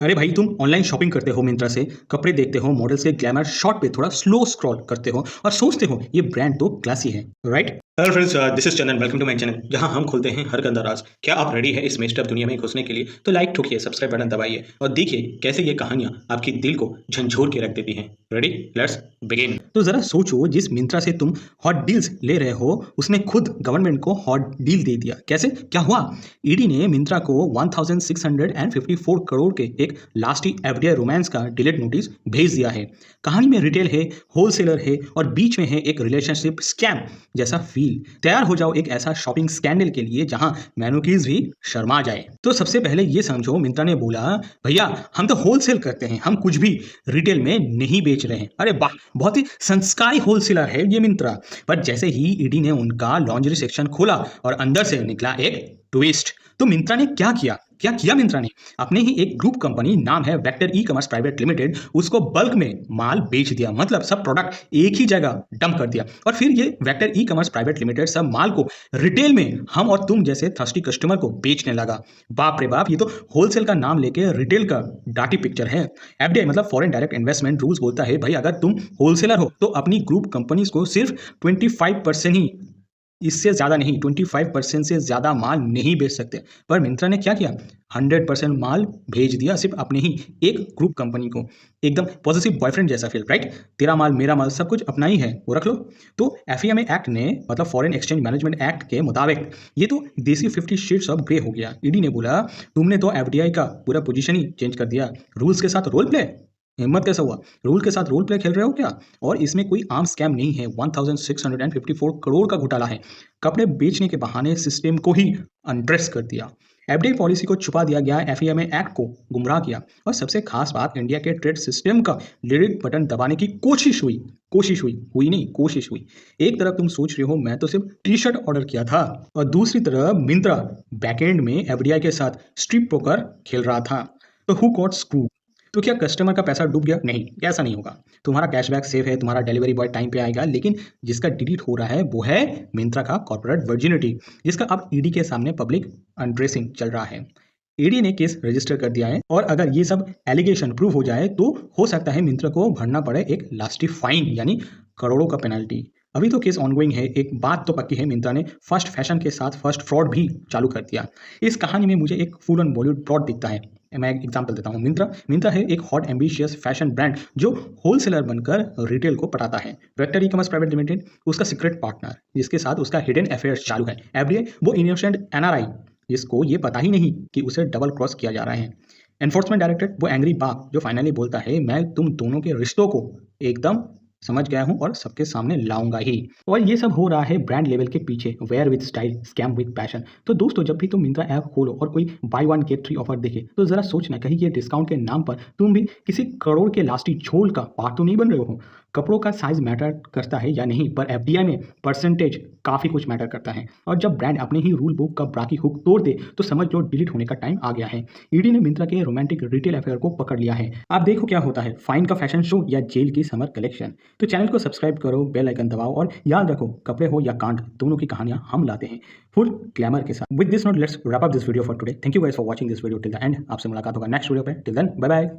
अरे भाई, तुम ऑनलाइन शॉपिंग करते हो मिंत्रा से, कपड़े देखते हो, मॉडल्स के ग्लैमर शॉट पे थोड़ा स्लो स्क्रॉल करते हो और सोचते हो ये ब्रांड तो क्लासी है, right? Hello friends, this is Chandan. Welcome to my channel, जहां हम खोलते हैं हर गंदा राज। क्या आप रेडी है इस मेस्टअप दुनिया में घुसने के लिए? तो लाइक ठोकिए, सब्सक्राइब बटन दबाइए और देखिए कैसे ये कहानियां आपकी दिल को झंझोर के रख देती हैं। Ready, let's begin. तो जरा सोचो, जिस मिंत्रा से तुम हॉट डील्स ले रहे हो उसने खुद गवर्नमेंट को हॉट डील दे दिया। कैसे, क्या हुआ? ईडी ने मिंत्रा को 1654 करोड़ के एक लास्टी एफडीआई रोमांस का डिलीट नोटिस भेज दिया है। कहानी में रिटेल है, होलसेलर है और बीच में है एक रिलेशनशिप स्कैम जैसा फील। तैयार हो जाओ एक ऐसा शॉपिंग स्कैंडल के लिए जहां मैनुकीज भी शर्मा जाए। तो सबसे पहले ये समझो, मिंत्रा ने बोला भैया हम तो होलसेल करते हैं, हम कुछ भी रिटेल में नहीं बेच रहे हैं। अरे वाह, बहुत ही संस्कारी होलसेलर है ये मिंत्रा। पर जैसे ही ईडी ने उनका लॉन्ड्री सेक्शन खोला और अंदर से निकला एक ट्विस्ट। तो मिंत्रा ने क्या किया मिंत्रा ने? अपने ही एक ग्रुप कंपनी, नाम है vector e commerce private limited, उसको बल्क में माल बेच दिया। मतलब सब प्रोडक्ट एक ही जगह डंप कर दिया और फिर ये vector e commerce private limited सब माल को रिटेल में हम और तुम जैसे थर्स्टी कस्टमर को बेचने लगा। बाप रे बाप, ये तो होलसेल का नाम लेके रिटेल का डाटी पिक्चर है। एफडीआई मतलब फॉरेन डायरेक्ट इन्वेस्टमेंट रूल्स बोलता है भाई, अगर तुम होलसेलर हो तो अपनी ग्रुप कंपनीज को सिर्फ 25% ही, इससे ज़्यादा नहीं, 25% से ज़्यादा माल नहीं बेच सकते। पर मिंत्रा ने क्या किया? 100% माल भेज दिया, सिर्फ अपने ही एक ग्रुप कंपनी को। एकदम पॉजिटिव बॉयफ्रेंड जैसा फील, राइट? तेरा माल मेरा माल सब कुछ अपना ही है, वो रख लो। तो एफईएमए एक्ट ने, मतलब फॉरेन एक्सचेंज मैनेजमेंट एक्ट के मुताबिक, ये तो देसी 50 शेड्स ऑफ ग्रे हो गया। ईडी ने बोला तुमने तो एफडीआई का पूरा पोजीशन ही चेंज कर दिया। रूल्स के साथ रोल प्ले, हिम्मत कैसा हुआ? रूल के साथ रोल प्ले खेल रहे हो क्या? और इसमें कोई आम स्कैम नहीं है, 1654 करोड़ का घोटाला है। कपड़े बेचने के बहाने सिस्टम को ही अनड्रेस कर दिया। एफडीआई पॉलिसी को छुपा दिया गया, एफईएमए एक्ट को गुमराह किया और सबसे खास बात, इंडिया के ट्रेड सिस्टम का डिलीट बटन दबाने की कोशिश हुई। एक तरफ तुम सोच रहे हो मैं तो सिर्फ टी शर्ट ऑर्डर किया था, और दूसरी तरफ मिंत्रा बैकएंड में एफडीआई के साथ स्ट्रीट पोकर खेल रहा था। तो हु गॉट स्क्रू? तो क्या कस्टमर का पैसा डूब गया? नहीं, ऐसा नहीं होगा। तुम्हारा कैशबैक सेफ है, तुम्हारा डिलीवरी बॉय टाइम पे आएगा, लेकिन जिसका डिलीट हो रहा है वो है मिंत्रा का कॉर्पोरेट वर्जिनिटी, जिसका अब ईडी के सामने पब्लिक अनड्रेसिंग चल रहा है। ईडी ने केस रजिस्टर कर दिया है और अगर ये सब एलिगेशन प्रूव हो जाए तो हो सकता है मिंत्रा को भरना पड़े एक लास्टी फाइन, यानी करोड़ों का पेनल्टी। अभी तो केस ऑनगोइंग है। एक बात तो पक्की है, मिंत्रा ने फर्स्ट फैशन के साथ फर्स्ट फ्रॉड भी चालू कर दिया। इस कहानी में मुझे एक फुल ऑन बॉलीवुड प्लॉट दिखता है। मैं एक एग्जांपल देता हूँ। मिंत्रा है एक हॉट एम्बिशियस फैशन ब्रांड जो होलसेलर बनकर रिटेल को पटाता है। Vector e commerce private limited उसका सीक्रेट पार्टनर, जिसके साथ उसका हिडन अफेयर्स चालू है। एफडीआई वो इनोसेंट एनआरआई जिसको ये पता ही नहीं कि उसे डबल क्रॉस किया जा रहा है। एनफोर्समेंट डायरेक्टरेट वो एंग्री बाप जो फाइनली बोलता है मैं तुम दोनों के रिश्तों को एकदम समझ गया हूं और सबके सामने लाऊंगा ही। और ये सब हो रहा है ब्रांड लेवल के पीछे, wear with style, scam with passion. तो दोस्तों, जब भी तुम मिंत्रा ऐप खोलो और कोई by one get three offer देखे तो जरा सोचना, कहीं ये डिस्काउंट के नाम पर तुम भी किसी करोड़ के लास्टी झोल का पार्ट तो नहीं बन रहे हो। कपड़ों का साइज मैटर करता है या नहीं, पर एफडीआई में परसेंटेज काफी कुछ मैटर करता है। और जब ब्रांड अपने ही रूल बुक का ब्राकी हुक तोड़ दे तो समझ लो डिलीट होने का टाइम आ गया है। ईडी ने मिंत्रा के रोमांटिक रिटेल अफेयर को पकड़ लिया है। आप देखो क्या होता है, फाइन का फैशन शो या जेल की समर कलेक्शन। तो चैनल को सब्सक्राइब करो, बेल आइकन दबाओ और याद रखो, कपड़े हो या कांड, दोनों की कहानियां हम लाते हैं फुल ग्लैमर के साथ। With this note, let's wrap up this video for today. Thank you guys for watching this video till the end. आपसे मुलाकात होगा नेक्स्ट वीडियो पे। Till then, bye bye.